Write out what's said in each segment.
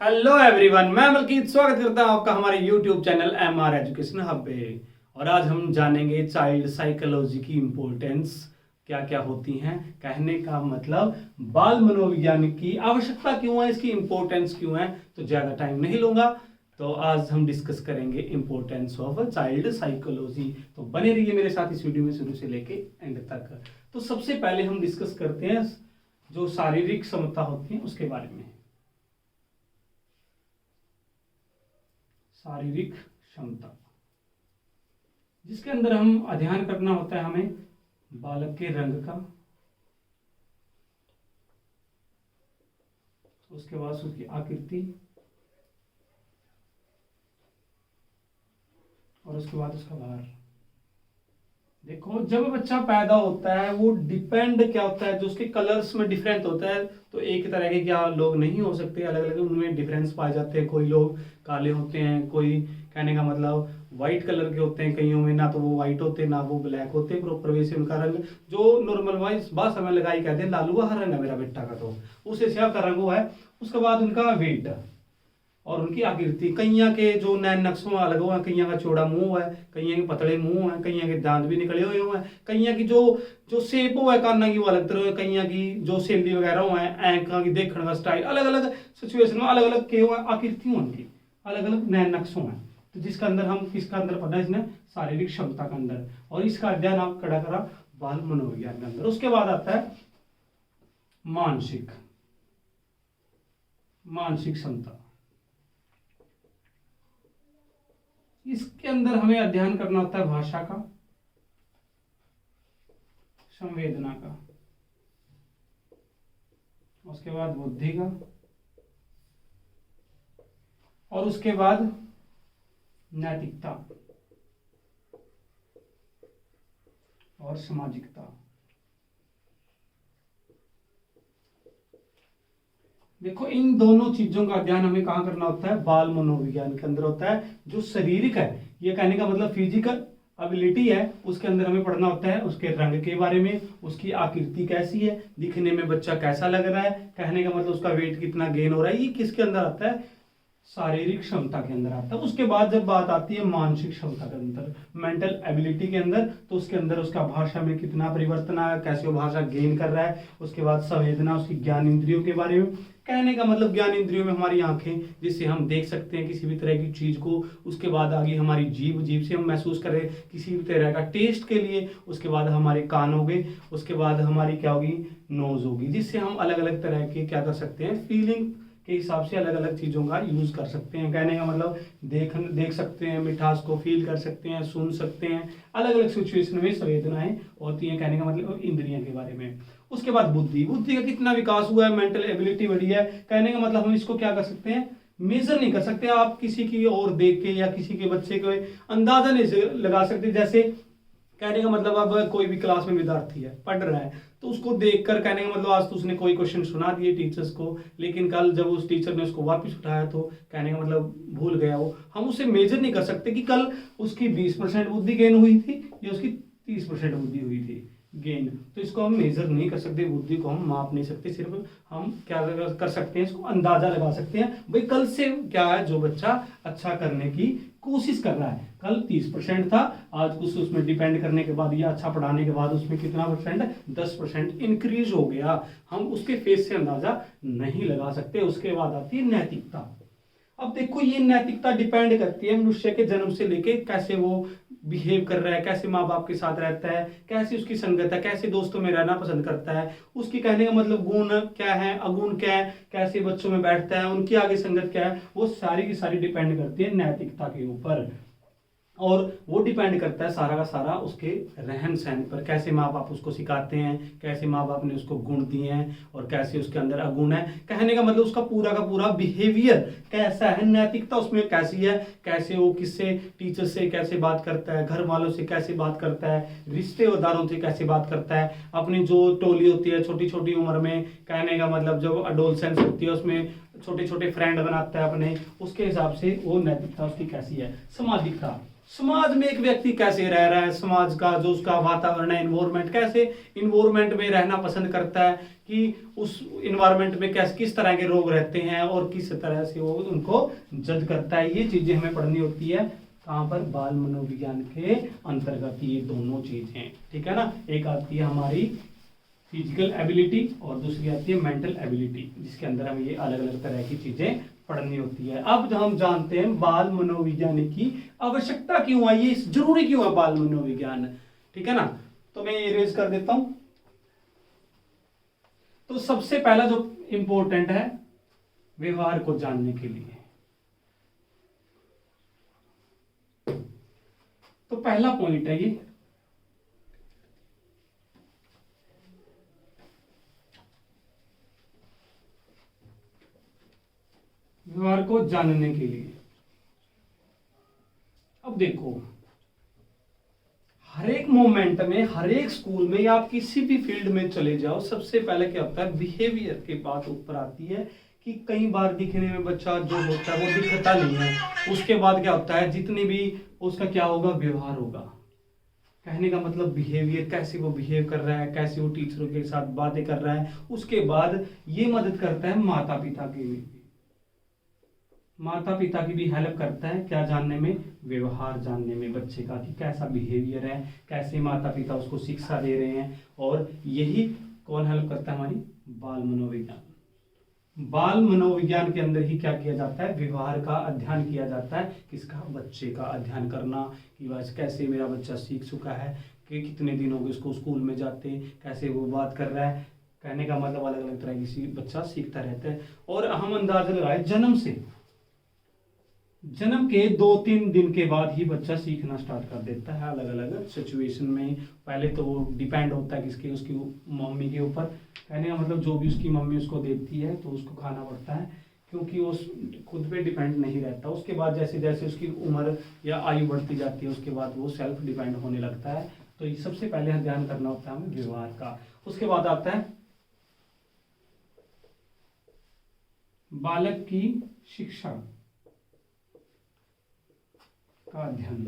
Hello everyone, मैं मलकीत स्वागत करता हूं आपका हमारे YouTube channel MR education hub पे। और आज हम जानेंगे चाइल्ड साइकोलॉजी की इम्पोर्टेंस क्या क्या होती हैं। कहने का मतलब बाल मनोविज्ञान की आवश्यकता क्यों है, इसकी इम्पोर्टेंस क्यों है। तो ज़्यादा टाइम नहीं लूंगा, तो आज हम डिस्कस करेंगे इम्पोर्टेंस ऑफ चाइल्ड साइकोलॉजी। तो बने रहिए मेरे साथ इस वीडियो में शुरू से लेके एंड तक। तो सबसे पहले हम डिस्कस करते हैं जो शारीरिक क्षमता होती है उसके बारे में। शारीरिक क्षमता जिसके अंदर हम अध्ययन करना होता है हमें बालक के रंग का, उसके बाद उसकी आकृति और उसके बाद उसका भार। देखो, जब बच्चा पैदा होता है वो डिपेंड क्या होता है, जो उसके कलर्स में डिफरेंट होता है। तो एक तरह के क्या लोग नहीं हो सकते, अलग अलग उनमें डिफरेंस पाए जाते हैं। कोई लोग काले होते हैं, कोई कहने का मतलब वाइट कलर के होते हैं, कईयों में ना तो वो वाइट होते ना वो ब्लैक होते। प्रॉपर वे से उनका रंग जो नॉर्मल वाइज बात समय लगाई कहते हैं लालू का हर रंग है मेरा बेटा का, तो उस हिसाब का रंग वो है। उसके बाद उनका वेट और उनकी आकृति। कईया के जो नैन नक्शों अलग हुआ है, कईया का चौड़ा मुंह है, कईया के पतले मुंह है, कईया के दांत भी निकले हुए हैं, कईया की जो जो शेप हुआ है काना की वो अलग तरह है, कईया की जो सैली वगैरह हुआ है, आंख की देखने का स्टाइल अलग अलग सिचुएशन में अलग अलग के हुआ आकृति उनकी अलग अलग नैन नक्शों है। तो जिसका अंदर हम किसका अंदर पढ़ना है इसने शारीरिक क्षमता का अंदर, और इसका अध्ययन आप कड़ा करा बाल मनोविज्ञान के अंदर। उसके बाद आता है मानसिक क्षमता। इसके अंदर हमें अध्ययन करना होता है भाषा का, संवेदना का, उसके बाद बुद्धि का, और उसके बाद नैतिकता और सामाजिकता। देखो, इन दोनों चीजों का अध्ययन हमें कहां करना होता है, बाल मनोविज्ञान के अंदर होता है। जो शारीरिक है, ये कहने का मतलब फिजिकल एबिलिटी है, उसके अंदर हमें पढ़ना होता है उसके रंग के बारे में, उसकी आकृति कैसी है, दिखने में बच्चा कैसा लग रहा है, कहने का मतलब उसका वेट कितना गेन हो रहा है। ये किसके अंदर आता है, शारीरिक क्षमता के अंदर आता है। उसके बाद जब बात आती है मानसिक क्षमता के अंदर, मेंटल एबिलिटी के अंदर, तो उसके अंदर उसका भाषा में कितना परिवर्तन आया, कैसे वो भाषा गेन कर रहा है। उसके बाद संवेदना, उसकी ज्ञान इंद्रियों के बारे में। कहने का मतलब ज्ञान इंद्रियों में हमारी आंखें, जिससे हम देख सकते हैं किसी भी तरह की चीज को। उसके बाद आगे हमारी जीभ से हम महसूस करें किसी भी तरह का टेस्ट के लिए। उसके बाद हमारे कान हो गए, उसके बाद हमारी क्या होगी, नोज होगी, जिससे हम अलग अलग तरह के क्या कर सकते हैं, फीलिंग के हिसाब से अलग अलग चीजों का यूज कर सकते हैं। कहने का मतलब देख सकते हैं, मिठास को फील कर सकते हैं, सुन सकते हैं। अलग अलग सिचुएशन में संवेदनाएं होती हैं, कहने का मतलब इंद्रियों के बारे में। उसके बाद बुद्धि का कितना विकास हुआ है, मेंटल एबिलिटी बढ़ी है। कहने का मतलब हम इसको क्या कर सकते हैं, मेजर नहीं कर सकते। आप किसी की और देख के या किसी के बच्चे को अंदाजा नहीं लगा सकते। जैसे कहने का मतलब अब कोई भी क्लास में विद्यार्थी है, पढ़ रहा है, तो उसको देखकर कहने का मतलब आज तो उसने कोई क्वेश्चन सुना दिए टीचर्स को, लेकिन कल जब उस टीचर ने उसको वापस उठाया तो कहने का मतलब भूल गया वो। हम उसे मेजर नहीं कर सकते कि कल उसकी 20% बुद्धि गेन हुई थी या उसकी 30% बुद्धि हुई थी गेन। तो इसको हम मेजर नहीं कर सकते, बुद्धि को हम माप नहीं सकते। सिर्फ हम क्या कर सकते हैं, इसको अंदाजा लगा सकते हैं भाई कल से क्या है, जो बच्चा अच्छा करने की कोशिश कर रहा है, कल 30% था, आज कुछ उसमें डिपेंड करने के बाद या अच्छा पढ़ाने के बाद उसमें कितना परसेंट, 10% इंक्रीज हो गया। हम उसके फेस से अंदाजा नहीं लगा सकते। उसके बाद आती है नैतिकता। अब देखो, ये नैतिकता डिपेंड करती है मनुष्य के जन्म से लेके कैसे वो बिहेव कर रहा है, कैसे माँ बाप के साथ रहता है, कैसी उसकी संगत है, कैसे दोस्तों में रहना पसंद करता है, उसकी कहने का मतलब गुण क्या है, अगुण क्या है, कैसे बच्चों में बैठता है, उनकी आगे संगत क्या है, वो सारी की सारी डिपेंड करती है नैतिकता के ऊपर। और वो डिपेंड करता है सारा का सारा उसके रहन सहन पर, कैसे माँ बाप उसको सिखाते हैं, कैसे माँ बाप ने उसको गुण दिए हैं और कैसे उसके अंदर अगुण है। कहने का मतलब उसका पूरा का पूरा बिहेवियर कैसा है, नैतिकता उसमें कैसी है, कैसे वो किससे, टीचर से कैसे बात करता है, घर वालों से कैसे बात करता है, रिश्तेदारों से कैसे बात करता है, अपनी जो टोली होती है छोटी छोटी उम्र में, कहने का मतलब जब अडोलसेंस होती है उसमें छोटे छोटे फ्रेंड बनाता है अपने, उसके हिसाब से वो नैतिकता उसकी कैसी है। सामाजिकता, समाज में एक व्यक्ति कैसे रह रहा है, समाज का जो उसका वातावरण है, इन्वायरमेंट, कैसे इन्वायरमेंट में रहना पसंद करता है, कि उस इन्वायरमेंट में कैसे किस तरह के लोग रहते हैं और किस तरह से वो उनको जज करता है। ये चीजें हमें पढ़नी होती है कहाँ पर, बाल मनोविज्ञान के अंतर्गत ये दोनों चीजें, ठीक है ना। एक आती है हमारी फिजिकल एबिलिटी और दूसरी आती है मेंटल एबिलिटी, जिसके अंदर हमें ये अलग अलग तरह की चीजें पढ़नी होती है। अब हम जानते हैं बाल मनोविज्ञान की आवश्यकता क्यों है, ये जरूरी क्यों है बाल मनोविज्ञान, ठीक है ना। तो मैं ये रेज कर देता हूं। तो सबसे पहला जो इंपॉर्टेंट है व्यवहार को जानने के लिए, तो पहला पॉइंट है ये व्यवहार को जानने के लिए। अब देखो हर एक मोमेंट में, हर एक स्कूल में या आप किसी भी फील्ड में चले जाओ, सबसे पहले क्या होता है, बिहेवियर की बात ऊपर आती है कि कई बार दिखने में बच्चा जो होता है वो दिखता नहीं है। उसके बाद क्या होता है, जितनी भी उसका क्या होगा, व्यवहार होगा। कहने का मतलब बिहेवियर, कैसे वो बिहेव कर रहा है, कैसे वो टीचरों के साथ बातें कर रहा है। उसके बाद ये मदद करता है माता पिता की भी, माता पिता की भी हेल्प करता है क्या जानने में, व्यवहार जानने में बच्चे का कि कैसा बिहेवियर है, कैसे माता पिता उसको शिक्षा दे रहे हैं। और यही कौन हेल्प करता है, हमारी बाल मनोविज्ञान। बाल मनोविज्ञान के अंदर ही क्या किया जाता है, व्यवहार का अध्ययन किया जाता है। किसका, बच्चे का अध्ययन करना कि वह कैसे मेरा बच्चा सीख चुका है, कि कितने दिन हो गए उसको स्कूल में जाते, कैसे वो बात कर रहा है। कहने का मतलब अलग अलग तरह की बच्चा सीखता रहता है। और हम अंदाजा लगाए जन्म से, जन्म के 2-3 दिन के बाद ही बच्चा सीखना स्टार्ट कर देता है अलग अलग सिचुएशन में। पहले तो वो डिपेंड होता है किसके, उसकी मम्मी के ऊपर। कहने का मतलब जो भी उसकी मम्मी उसको देती है तो उसको खाना पड़ता है, क्योंकि वो खुद पे डिपेंड नहीं रहता। उसके बाद जैसे जैसे उसकी उम्र या आयु बढ़ती जाती है, उसके बाद वो सेल्फ डिपेंड होने लगता है। तो ये सबसे पहले ध्यान करना होता है हमें व्यवहार का। उसके बाद आता है बालक की शिक्षा का अध्ययन।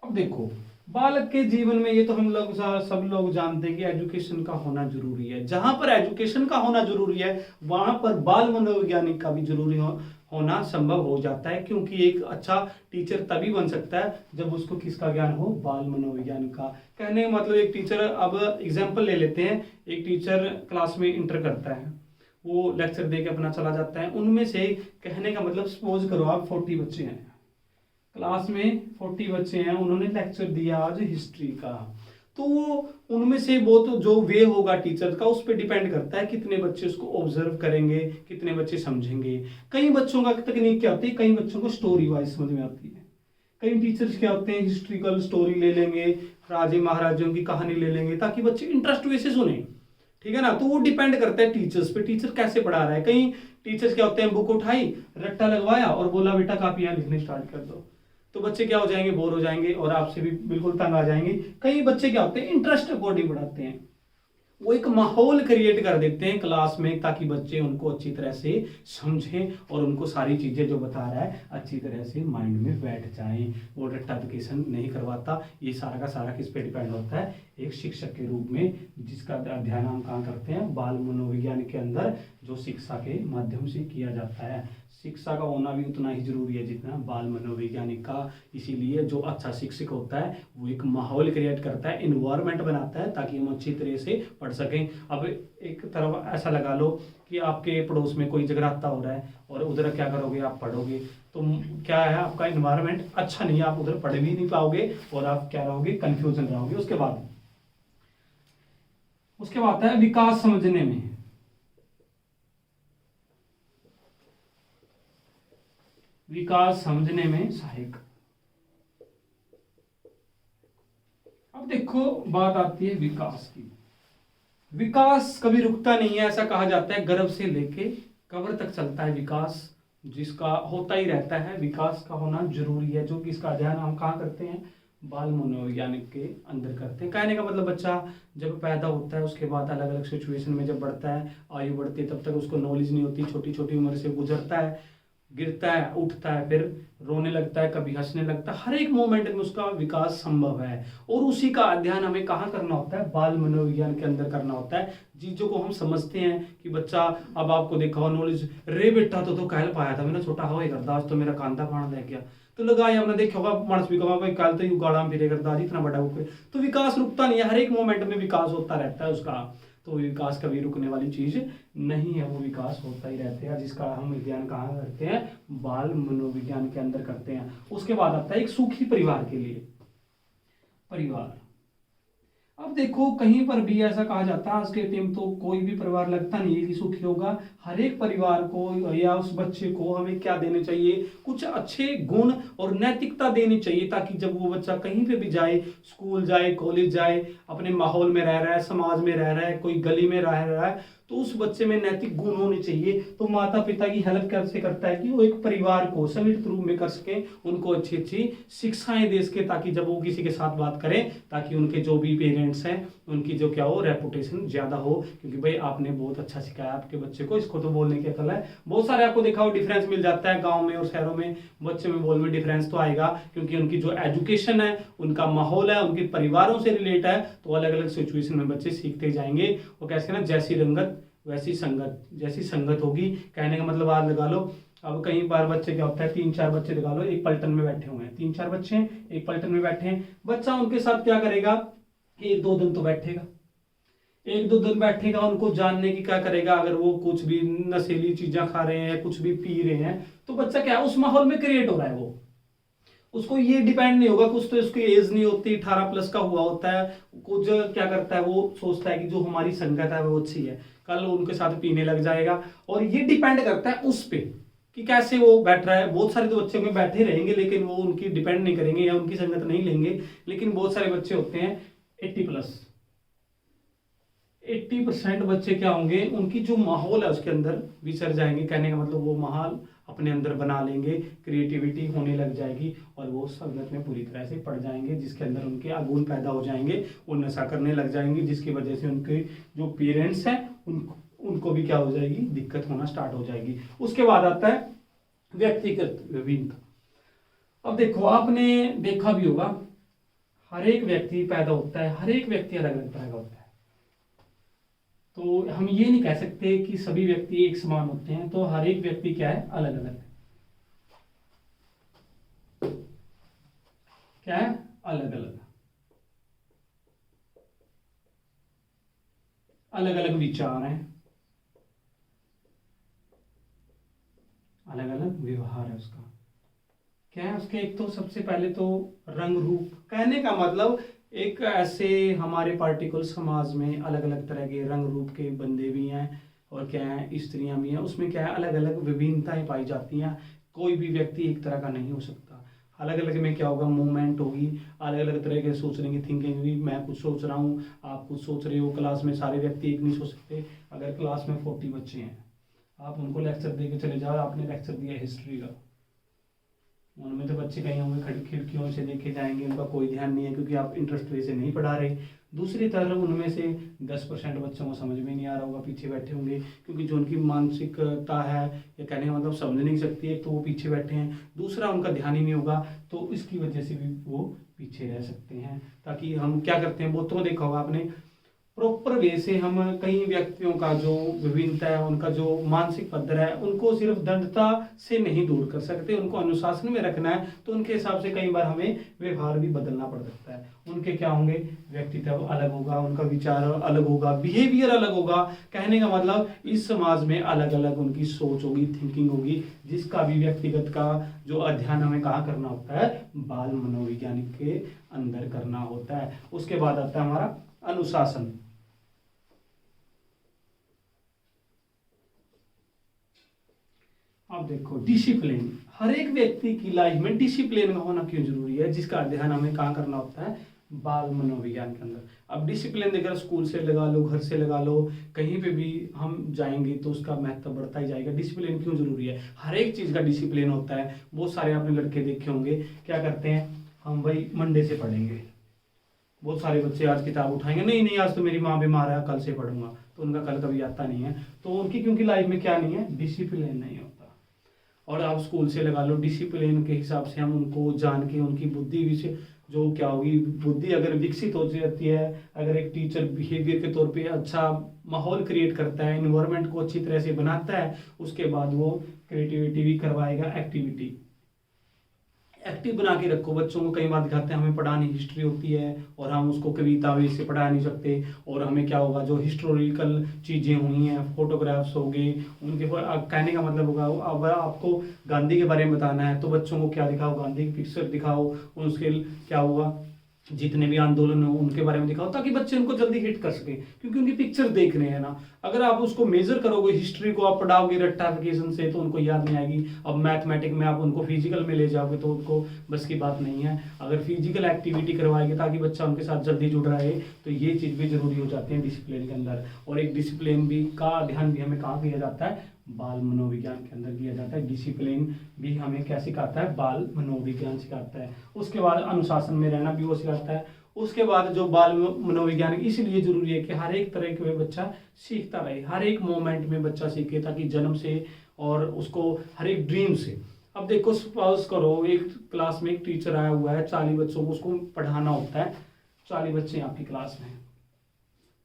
अब देखो बालक के जीवन में, ये तो हम लोग सब लोग जानते हैं कि एजुकेशन का होना जरूरी है। जहां पर एजुकेशन का होना जरूरी है वहां पर बाल मनोवैज्ञानिक का भी जरूरी होना संभव हो जाता है, क्योंकि एक अच्छा टीचर तभी बन सकता है जब उसको किसका ज्ञान हो, बाल मनोविज्ञान का। कहने का मतलब एक टीचर, अब एग्जाम्पल ले लेते हैं, एक टीचर क्लास में इंटर करता है, वो लेक्चर दे के अपना चला जाता है। उनमें से कहने का मतलब सपोज करो आप 40 बच्चे हैं क्लास में, 40 बच्चे हैं, उन्होंने लेक्चर दिया आज हिस्ट्री का। तो वो उनमें से वो तो जो वे होगा टीचर का, उस पर डिपेंड करता है कितने बच्चे उसको ऑब्जर्व करेंगे, कितने बच्चे समझेंगे। कई बच्चों का तकनीक क्या होती है, कई बच्चों को स्टोरी वाइज समझ में आती है। कई टीचर्स क्या होते हैं, हिस्ट्रिकल स्टोरी ले लेंगे, राजे महाराजों की कहानी ले लेंगे, ताकि बच्चे इंटरेस्ट वैसे सुने, ठीक है ना। तो वो डिपेंड करता है टीचर्स पे, टीचर कैसे पढ़ा रहा है। कई टीचर्स क्या होते हैं, बुक उठाई, रट्टा लगवाया और बोला बेटा कापियां लिखने स्टार्ट कर दो, तो बच्चे क्या हो जाएंगे, बोर हो जाएंगे और आपसे भी बिल्कुल तंग आ जाएंगे। कई बच्चे क्या होते हैं, इंटरेस्ट अकॉर्डिंग पढ़ाते हैं, वो एक माहौल क्रिएट कर देते हैं क्लास में, ताकि बच्चे उनको अच्छी तरह से समझें और उनको सारी चीजें जो बता रहा है अच्छी तरह से माइंड में बैठ जाएं। वो रट्टाफिकेशन नहीं करवाता। ये सारा का सारा किस पे डिपेंड होता है, एक शिक्षक के रूप में, जिसका अध्ययन हम कहाँ करते हैं, बाल मनोविज्ञान के अंदर, जो शिक्षा के माध्यम से किया जाता है। शिक्षा का होना भी उतना ही जरूरी है जितना बाल मनोवैज्ञानिक का। इसीलिए जो अच्छा शिक्षक होता है वो एक माहौल क्रिएट करता है, इन्वायरमेंट बनाता है, ताकि हम अच्छी तरह से पढ़ सकें। अब एक तरफ ऐसा लगा लो कि आपके पड़ोस में कोई जगराता हो रहा है और उधर क्या करोगे, आप पढ़ोगे, तो क्या है, आपका इन्वायरमेंट अच्छा नहीं है, आप उधर पढ़ भी नहीं पाओगे और आप क्या रहोगे, कंफ्यूजन रहोगे। उसके बाद है विकास समझने में। विकास समझने में सहायक। अब देखो बात आती है विकास की। विकास कभी रुकता नहीं है, ऐसा कहा जाता है, गर्भ से लेके कब्र तक चलता है विकास, जिसका होता ही रहता है। विकास का होना जरूरी है, जो कि इसका अध्ययन हम कहाँ करते हैं, बाल मनोवैज्ञानिक के अंदर करते हैं। कहने का मतलब बच्चा जब पैदा होता है उसके बाद अलग अलग सिचुएशन में जब बढ़ता है, आयु बढ़ती है, तब तक उसको नॉलेज नहीं होती, छोटी छोटी उम्र से गुजरता है, गिरता है, उठता है, फिर रोने लगता है, कभी हंसने लगता है, हर एक मोमेंट में उसका विकास संभव है। और उसी का अध्ययन हमें कहाँ करना होता है? बाल मनोविज्ञान के अंदर करना होता है। चीजों को हम समझते हैं कि बच्चा, अब आपको देखा हो नॉलेज, रे बेटा तो कहल पाया था मैंने छोटा हवा करता, आज तो मेरा कांदा पाना लग गया, तो लगा आपने देखा होगा मानस भी कहा भाई कल तो यू गाड़ा में फिरे करता आज इतना बड़ा होकर, तो विकास रुकता नहीं है, हर एक मोमेंट में विकास होता रहता है उसका। तो विकास कभी रुकने वाली चीज नहीं है, वो विकास होता ही रहता है, जिसका हम अध्ययन कहाँ करते हैं? बाल मनोविज्ञान के अंदर करते हैं। उसके बाद आता है एक सुखी परिवार के लिए परिवार। अब देखो कहीं पर भी ऐसा कहा जाता है आज के टाइम तो कोई भी परिवार लगता नहीं है कि सुखी होगा। हर एक परिवार को या उस बच्चे को हमें क्या देने चाहिए? कुछ अच्छे गुण और नैतिकता देनी चाहिए, ताकि जब वो बच्चा कहीं पे भी जाए, स्कूल जाए, कॉलेज जाए, अपने माहौल में रह रहा है, समाज में रह रहा है, कोई गली में रह रहा है, तो उस बच्चे में नैतिक गुण होने चाहिए। तो माता पिता की हेल्प कैसे करता है कि वो एक परिवार को संगठित रूप में कर सके, उनको अच्छी अच्छी शिक्षाएं दे सके, ताकि जब वो किसी के साथ बात करें, ताकि उनके जो भी पेरेंट्स हैं उनकी जो क्या हो, रेपुटेशन ज्यादा हो, क्योंकि भाई आपने बहुत अच्छा सिखाया आपके बच्चे को, इसको तो बोलने की अकल है। बहुत सारे आपको देखा हो डिफरेंस मिल जाता है गाँव में और शहरों में, बच्चे में बोल में डिफरेंस तो आएगा, क्योंकि उनकी जो एजुकेशन है, उनका माहौल है, उनके परिवारों से रिलेट है, तो अलग अलग सिचुएशन में बच्चे सीखते जाएंगे। वो कैसे ना, जैसी रंगत वैसी संगत, जैसी संगत होगी, कहने का मतलब आज लगा लो, अब कई बार बच्चे क्या होता है, 3-4 बच्चे लगा लो एक पलटन में बैठे हुए हैं, 3-4 बच्चे हैं एक पलटन में बैठे हैं, बच्चा उनके साथ क्या करेगा? 1-2 दिन तो बैठेगा, 1-2 दिन बैठेगा, उनको जानने की क्या करेगा? अगर वो कुछ भी नशीली चीजें खा रहे हैं, कुछ भी पी रहे हैं, तो बच्चा क्या है, उस माहौल में क्रिएट हो रहा है, वो उसको ये डिपेंड नहीं होगा, कुछ तो उसकी एज नहीं होती, 18+ का हुआ होता है, कुछ क्या करता है, वो सोचता है कि जो हमारी संगत है वो अच्छी है, कल उनके साथ पीने लग जाएगा। और ये डिपेंड करता है उस पे कि कैसे वो बैठ रहा है। बहुत सारे तो बच्चे में बैठे रहेंगे, लेकिन वो उनकी डिपेंड नहीं करेंगे या उनकी संगत नहीं लेंगे, लेकिन बहुत सारे बच्चे होते हैं 80% बच्चे क्या होंगे, उनकी जो माहौल है उसके अंदर विचर जाएंगे, कहने का मतलब वो माहौल अपने अंदर बना लेंगे, क्रिएटिविटी होने लग जाएगी, और वो संगत में पूरी तरह से पड़ जाएंगे, जिसके अंदर उनके अवगुण पैदा हो जाएंगे, वो नशा करने लग जाएंगे, जिसकी वजह से उनके जो पेरेंट्स हैं उनको भी क्या हो जाएगी, दिक्कत होना स्टार्ट हो जाएगी। उसके बाद आता है व्यक्तिगत विभिन्नता। अब देखो आपने देखा भी होगा, हर एक व्यक्ति पैदा होता है, हर एक व्यक्ति अलग अलग तरह का होता है, तो हम ये नहीं कह सकते कि सभी व्यक्ति एक समान होते हैं, तो हर एक व्यक्ति क्या है, अलग अलग है। क्या है? अलग अलग, अलग अलग विचार हैं, अलग अलग व्यवहार है उसका। क्या है उसके? एक तो सबसे पहले तो रंग रूप, कहने का मतलब एक ऐसे हमारे पार्टिकुलर समाज में अलग अलग तरह के रंग रूप के बंदे भी हैं, और क्या है, स्त्रियां भी हैं, उसमें क्या है, अलग अलग विभिन्नताएं पाई जाती हैं। कोई भी व्यक्ति एक तरह का नहीं हो सकता, अलग अलग में क्या होगा, मूवमेंट होगी, अलग अलग तरह के सोचने की थिंकिंग होगी। मैं कुछ सोच रहा हूँ, आप कुछ सोच रहे हो, क्लास में सारे व्यक्ति एक नहीं सोच सकते। अगर क्लास में 40 बच्चे हैं, आप उनको लेक्चर दे के चले जाओ, आपने लेक्चर दिया हिस्ट्री का, उनमें तो बच्चे कहीं होंगे खड़ी खिड़कियों से देखे जाएंगे, उनका कोई ध्यान नहीं है, क्योंकि आप इंटरेस्ट वे से नहीं पढ़ा रहे। दूसरी तरफ उनमें से 10% बच्चों को समझ में नहीं आ रहा होगा, पीछे बैठे होंगे, क्योंकि जो उनकी मानसिकता है, या कहने का मतलब समझ नहीं सकती है, तो वो पीछे बैठे हैं। दूसरा उनका ध्यान ही नहीं होगा, तो इसकी वजह से भी वो पीछे रह सकते हैं। ताकि हम क्या करते हैं, बहुतों को देखा होगा आपने, प्रॉपर वे से हम कई व्यक्तियों का जो विभिन्नता है, उनका जो मानसिक पद्धर है, उनको सिर्फ दंडता से नहीं दूर कर सकते, उनको अनुशासन में रखना है। तो उनके हिसाब से कई बार हमें व्यवहार भी बदलना पड़ सकता है। उनके क्या होंगे, व्यक्तित्व अलग होगा, उनका विचार अलग होगा, बिहेवियर अलग होगा। कहने का मतलब इस समाज में अलग अलग उनकी सोच होगी, थिंकिंग होगी, जिसका भी व्यक्तिगत का जो अध्ययन हमें कहाँ करना होता है, बाल मनोवैज्ञानिक के अंदर करना होता है। उसके बाद आता है हमारा अनुशासन। अब देखो डिसिप्लिन, हर एक व्यक्ति की लाइफ में डिसिप्लिन का होना क्यों जरूरी है, जिसका अध्ययन हमें कहाँ करना होता है, बाल मनोविज्ञान के अंदर। अब डिसिप्लिन देखकर स्कूल से लगा लो, घर से लगा लो, कहीं पे भी हम जाएंगे तो उसका महत्व बढ़ता ही जाएगा। डिसिप्लिन क्यों जरूरी है? हर एक चीज का डिसिप्लिन होता है। बहुत सारे आपने लड़के देखे होंगे क्या करते हैं, हम भाई मंडे से पढ़ेंगे। बहुत सारे बच्चे आज किताब उठाएंगे, नहीं नहीं आज तो मेरी माँ बीमार है, कल से पढ़ूंगा, तो उनका कल कभी आता नहीं है। तो उनकी क्योंकि लाइफ में क्या नहीं है, डिसिप्लिन नहीं होता। और आप स्कूल से लगा लो, डिसिप्लिन के हिसाब से हम उनको जान के उनकी बुद्धि भी जो क्या होगी, बुद्धि अगर विकसित हो जाती है, अगर एक टीचर बिहेवियर के तौर पे अच्छा माहौल क्रिएट करता है, इन्वायरमेंट को अच्छी तरह से बनाता है, उसके बाद वो क्रिएटिविटी भी करवाएगा, एक्टिविटी एक्टिव बना के रखो बच्चों को। कई बार दिखाते हैं हमें पढ़ानी हिस्ट्री होती है और हम उसको कविता वे से पढ़ा नहीं सकते, और हमें क्या होगा जो हिस्टोरिकल चीज़ें हुई हैं, फोटोग्राफ्स हो गए उनके, कहने का मतलब होगा अब आपको गांधी के बारे में बताना है तो बच्चों को क्या दिखाओ, गांधी की पिक्चर दिखाओ, उसके क्या होगा जितने भी आंदोलन हो उनके बारे में दिखाओ, ताकि बच्चे उनको जल्दी हिट कर सके, क्योंकि उनकी पिक्चर देख रहे हैं ना। अगर आप उसको मेजर करोगे, हिस्ट्री को आप पढ़ाओगे रट्टाफिकेशन से तो उनको याद नहीं आएगी। अब मैथमेटिक में आप उनको फिजिकल में ले जाओगे तो उनको बस की बात नहीं है। अगर फिजिकल एक्टिविटी करवाएंगे ताकि बच्चा उनके साथ जल्दी जुड़ रहा है, तो ये चीज़ भी जरूरी हो जाती है डिसिप्लिन के अंदर। और एक डिसिप्लिन भी का ध्यान भी हमें कहाँ किया जाता है, बाल मनोविज्ञान के अंदर किया जाता है। डिसिप्लिन भी हमें क्या सिखाता है, बाल मनोविज्ञान सिखाता है। उसके बाद अनुशासन में रहना भी वो सिखाता है। उसके बाद जो बाल मनोविज्ञान इसलिए जरूरी है कि हर एक तरह के बच्चा सीखता रहे, हर एक मोमेंट में बच्चा सीखे, ताकि जन्म से और उसको हर एक ड्रीम से। अब देखो सपोज करो एक क्लास में एक टीचर आया हुआ है, 40 बच्चों को उसको पढ़ाना होता है, 40 बच्चे आपकी क्लास में,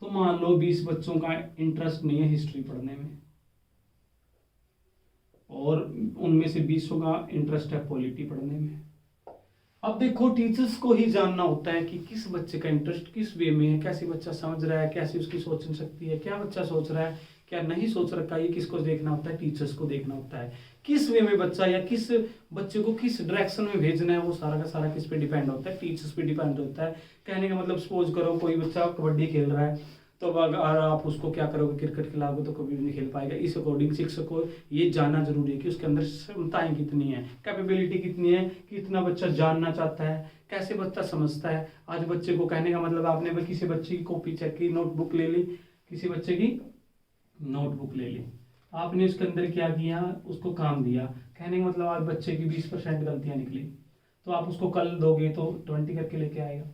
तो मान लो 20 बच्चों का इंटरेस्ट नहीं है हिस्ट्री पढ़ने में, और उनमें से 20 का इंटरेस्ट है पॉलिटी पढ़ने में। अब देखो टीचर्स को ही जानना होता है कि किस बच्चे का इंटरेस्ट किस वे में है, कैसे बच्चा समझ रहा है, कैसी उसकी सोचने शक्ति है, क्या बच्चा सोच रहा है, क्या नहीं सोच रखा है, ये किसको देखना होता है, टीचर्स को देखना होता है। किस वे में बच्चा या किस बच्चे को किस डायरेक्शन में भेजना है, वो सारा का सारा किस पे डिपेंड होता है, टीचर्स पे डिपेंड होता है। कहने का मतलब सपोज करो कोई बच्चा कबड्डी खेल रहा है, तो अगर आप उसको क्या करोगे, क्रिकेट खिलाओगे तो कभी भी नहीं खेल पाएगा। इस अकॉर्डिंग शिक्षक को ये जानना जरूरी है कि उसके अंदर क्षमताएं कितनी है, कैपेबिलिटी कितनी है, कितना बच्चा जानना चाहता है, कैसे बच्चा समझता है। आज बच्चे को कहने का मतलब आपने किसी बच्चे की कॉपी चेक की, नोटबुक ले ली, किसी बच्चे की नोटबुक ले ली, आपने उसके अंदर क्या किया, उसको काम दिया। कहने का मतलब आज बच्चे की 20% गलतियां निकली, तो आप उसको कल दोगे तो 20 करके लेके आएगा।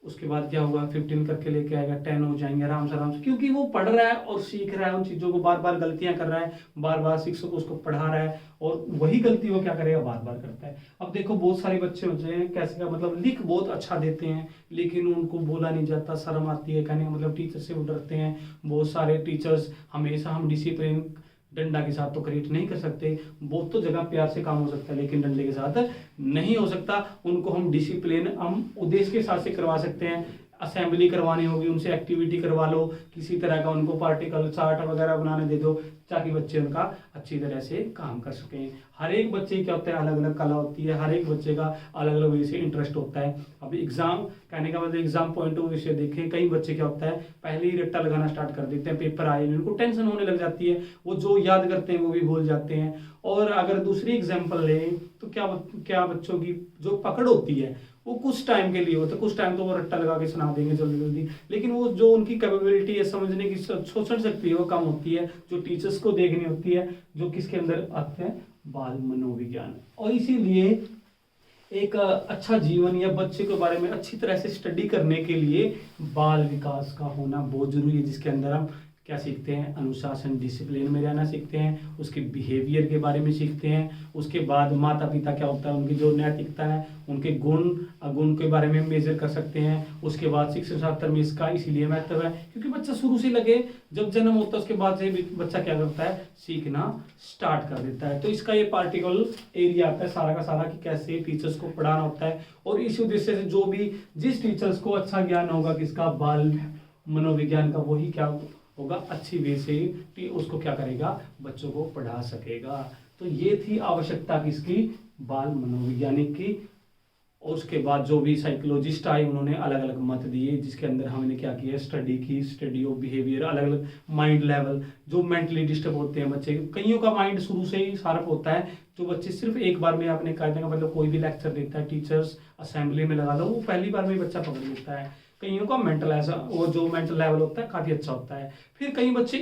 उसके बाद क्या होगा, 15 करके लेके आएगा, 10 हो जाएंगे आराम से, क्योंकि वो पढ़ रहा है और सीख रहा है उन चीज़ों को, बार बार गलतियां कर रहा है, बार बार शिक्षक उसको पढ़ा रहा है, और वही गलती वो क्या करेगा, बार बार करता है। अब देखो बहुत सारे बच्चे होते हैं कैसे का मतलब लिख बहुत अच्छा देते हैं, लेकिन उनको बोला नहीं जाता, शर्म आती है, कहने का मतलब टीचर से वो डरते हैं। बहुत सारे टीचर्स हमेशा हम डिसिप्लिन डंडा के साथ तो क्रिएट नहीं कर सकते, बहुत तो जगह प्यार से काम हो सकता है, लेकिन डंडे के साथ नहीं हो सकता। उनको हम डिसिप्लिन हम उद्देश्य के साथ से करवा सकते हैं। असेंबली करवानी होगी, उनसे एक्टिविटी करवा लो, किसी तरह का उनको पार्टिकल चार्ट वगैरह बनाने दे दो, ताकि बच्चे उनका अच्छी तरह से काम कर सकें। हर एक बच्चे क्या होता है, अलग अलग कला होती है, हर एक बच्चे का अलग अलग वे से इंटरेस्ट होता है। अब एग्जाम कहने का मतलब एग्जाम पॉइंट ऑफ व्यू से देखें, कई बच्चे क्या होता है पहले ही रट्टा लगाना स्टार्ट कर देते हैं, पेपर आए उनको टेंशन होने लग जाती है, वो जो याद करते हैं वो भी भूल जाते हैं। और अगर दूसरी एग्जाम्पल लें तो क्या बच्चों की जो पकड़ होती है वो कुछ टाइम के लिए होता है, कुछ टाइम तो वो रट्टा लगा के सुना देंगे जल्दी जल्दी, लेकिन वो जो उनकी कैपेबिलिटी है, समझने की सोचने शक्ति है, वो कम होती है, जो टीचर्स को देखनी होती है, जो किसके अंदर आते हैं, बाल मनोविज्ञान। और इसीलिए एक अच्छा जीवन या बच्चे के बारे में अच्छी तरह से स्टडी करने के लिए बाल विकास का होना बहुत जरूरी है, जिसके अंदर हम क्या सीखते हैं, अनुशासन डिसिप्लिन में रहना सीखते हैं, उसके बिहेवियर के बारे में सीखते हैं। उसके बाद माता पिता क्या होता है, उनकी जो नैतिकता है, उनके गुण अगुण के बारे में मेजर कर सकते हैं। उसके बाद शिक्षा शास्त्र में इसका इसीलिए महत्व है क्योंकि बच्चा शुरू से लगे, जब जन्म होता है उसके बाद से बच्चा क्या करता है, सीखना स्टार्ट कर देता है। तो इसका ये पार्टिकुलर एरिया आता है सारा का सारा कि कैसे टीचर्स को पढ़ाना होता है। और इस उद्देश्य से जो भी जिस टीचर्स को अच्छा ज्ञान होगा किसका, बाल मनोविज्ञान का, वही क्या होगा, अच्छी वे से उसको क्या करेगा, बच्चों को पढ़ा सकेगा। तो ये थी आवश्यकता किसकी, बाल मनोवैज्ञानिक की। और उसके बाद जो भी साइकोलॉजिस्ट आए उन्होंने अलग अलग मत दिए, जिसके अंदर हमने क्या किया, स्टडी की, स्टडी ऑफ बिहेवियर, अलग अलग माइंड लेवल, जो मेंटली डिस्टर्ब होते हैं बच्चे, कईयों का माइंड शुरू से ही शार्प होता है, जो बच्चे सिर्फ एक बार में आपने कहा था मतलब कोई भी लेक्चर देता है, टीचर्स असेंबली में लगा दो, वो पहली बार में बच्चा पकड़ लेता है। कईयों का मेंटल ऐसा वो जो मेंटल लेवल होता है काफ़ी अच्छा होता है। फिर कई बच्चे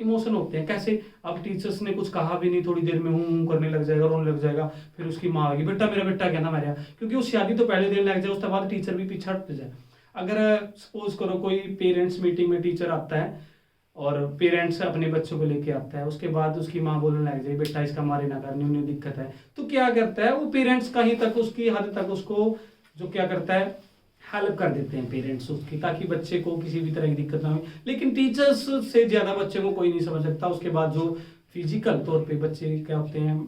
इमोशन होते हैं। कैसे, अब टीचर्स ने कुछ कहा भी नहीं, थोड़ी देर में हूँ करने लग जाएगा, रोने लग जाएगा, फिर उसकी माँ आएगी, बेटा मेरा बेटा क्या ना मारा, क्योंकि उस शादी तो पहले दिन लग जाए, उसके बाद टीचर भी पीछे हट जाए। अगर सपोज करो कोई पेरेंट्स मीटिंग में टीचर आता है और पेरेंट्स अपने बच्चों को लेके आता है, उसके बाद उसकी माँ बोलने लग जाए बेटा इसका मारे ना कर, न्यू दिक्कत है, तो क्या करता है वो पेरेंट्स कहीं तक उसकी हद तक उसको जो क्या करता है हेल्प कर देते हैं पेरेंट्स उसकी, ताकि बच्चे को किसी भी तरह की दिक्कत ना हो। लेकिन टीचर्स से ज़्यादा बच्चे को कोई नहीं समझ सकता। उसके बाद जो फिजिकल तौर पे बच्चे क्या होते हैं,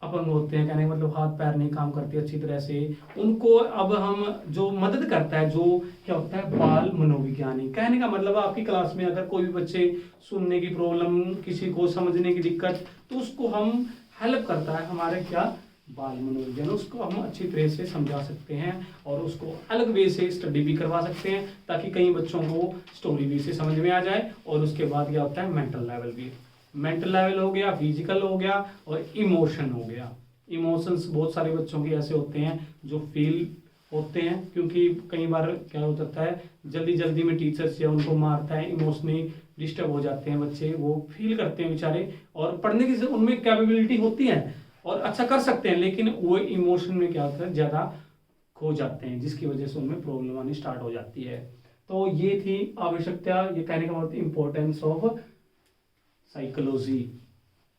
अपंग होते हैं, कहने का मतलब हाथ पैर नहीं काम करते अच्छी तरह से, उनको अब हम जो मदद करता है, जो क्या होता है बाल मनोविज्ञानी। कहने का मतलब आपकी क्लास में अगर कोई भी बच्चे सुनने की प्रॉब्लम, किसी को समझने की दिक्कत, तो उसको हम हेल्प करता है हमारे क्या बाल मनोविज्ञान, उसको हम अच्छी तरह से समझा सकते हैं और उसको अलग वे से स्टडी भी करवा सकते हैं, ताकि कई बच्चों को स्टोरी भी से समझ में आ जाए। और उसके बाद क्या होता है मेंटल लेवल भी, मेंटल लेवल हो गया, फिजिकल हो गया और इमोशन हो गया। इमोशंस बहुत सारे बच्चों के ऐसे होते हैं जो फील होते हैं, क्योंकि कई बार क्या हो जाता है जल्दी जल्दी में टीचर्स या उनको मारता है, इमोशनली डिस्टर्ब हो जाते हैं बच्चे, वो फील करते हैं बेचारे, और पढ़ने की उनमें कैपेबिलिटी होती है और अच्छा कर सकते हैं, लेकिन वो इमोशन में क्या होता है ज़्यादा खो जाते हैं, जिसकी वजह से उनमें प्रॉब्लम आनी स्टार्ट हो जाती है। तो ये थी आवश्यकता, ये कहने का मतलब इंपॉर्टेंस ऑफ साइकोलॉजी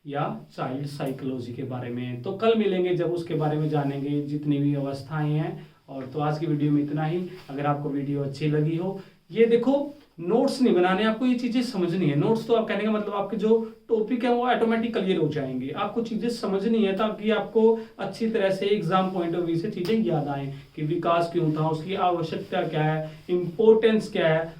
या चाइल्ड साइकोलॉजी के बारे में। तो कल मिलेंगे जब उसके बारे में जानेंगे जितनी भी अवस्थाएं हैं। और तो आज की वीडियो में इतना ही। अगर आपको वीडियो अच्छी लगी हो, ये देखो नोट्स नहीं बनाने, आपको ये चीजें समझनी है। नोट्स तो आप कहने का मतलब आपके जो टॉपिक है वो ऑटोमेटिक क्लियर हो जाएंगे, आपको चीजें समझनी है ताकि आपको अच्छी तरह से एग्जाम पॉइंट ऑफ व्यू से चीजें याद आए कि विकास क्यों था, उसकी आवश्यकता क्या है, इंपॉर्टेंस क्या है,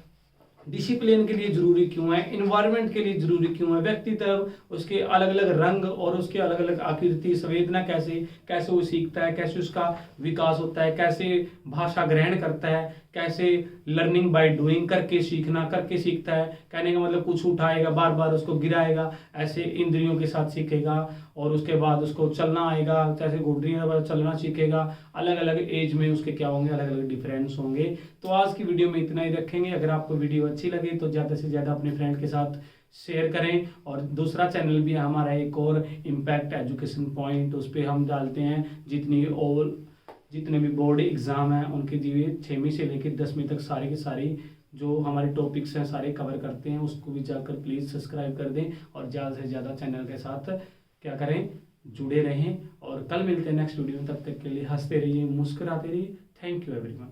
डिसिप्लिन के लिए जरूरी क्यों है, इन्वायरमेंट के लिए जरूरी क्यों है, व्यक्तित्व, उसके अलग अलग रंग और उसके अलग अलग आकृति, संवेदना कैसे कैसे वो सीखता है, कैसे उसका विकास होता है, कैसे भाषा ग्रहण करता है, कैसे लर्निंग बाय डूइंग, करके सीखना, करके सीखता है। कहने का मतलब कुछ उठाएगा बार बार उसको गिराएगा, ऐसे इंद्रियों के साथ सीखेगा। और उसके बाद उसको चलना आएगा, जैसे घुड़ियां चलना सीखेगा। अलग अलग एज में उसके क्या होंगे, अलग अलग डिफरेंस होंगे। तो आज की वीडियो में इतना ही रखेंगे। अगर आपको वीडियो अच्छी लगे तो ज़्यादा से ज़्यादा अपने फ्रेंड के साथ शेयर करें। और दूसरा चैनल भी है हमारा एक और, इम्पैक्ट एजुकेशन पॉइंट, उस पर हम डालते हैं जितने भी बोर्ड एग्जाम हैं उनके दिए 6वीं से लेकर 10वीं तक सारे के सारे जो हमारे टॉपिक्स हैं सारे कवर करते हैं। उसको भी जाकर प्लीज़ सब्सक्राइब कर दें और ज़्यादा से ज़्यादा चैनल के साथ क्या करें, जुड़े रहें। और कल मिलते हैं नेक्स्ट वीडियो में, तब तक के लिए हंसते रहिए, मुस्कुराते रहिए। Thank you everyone.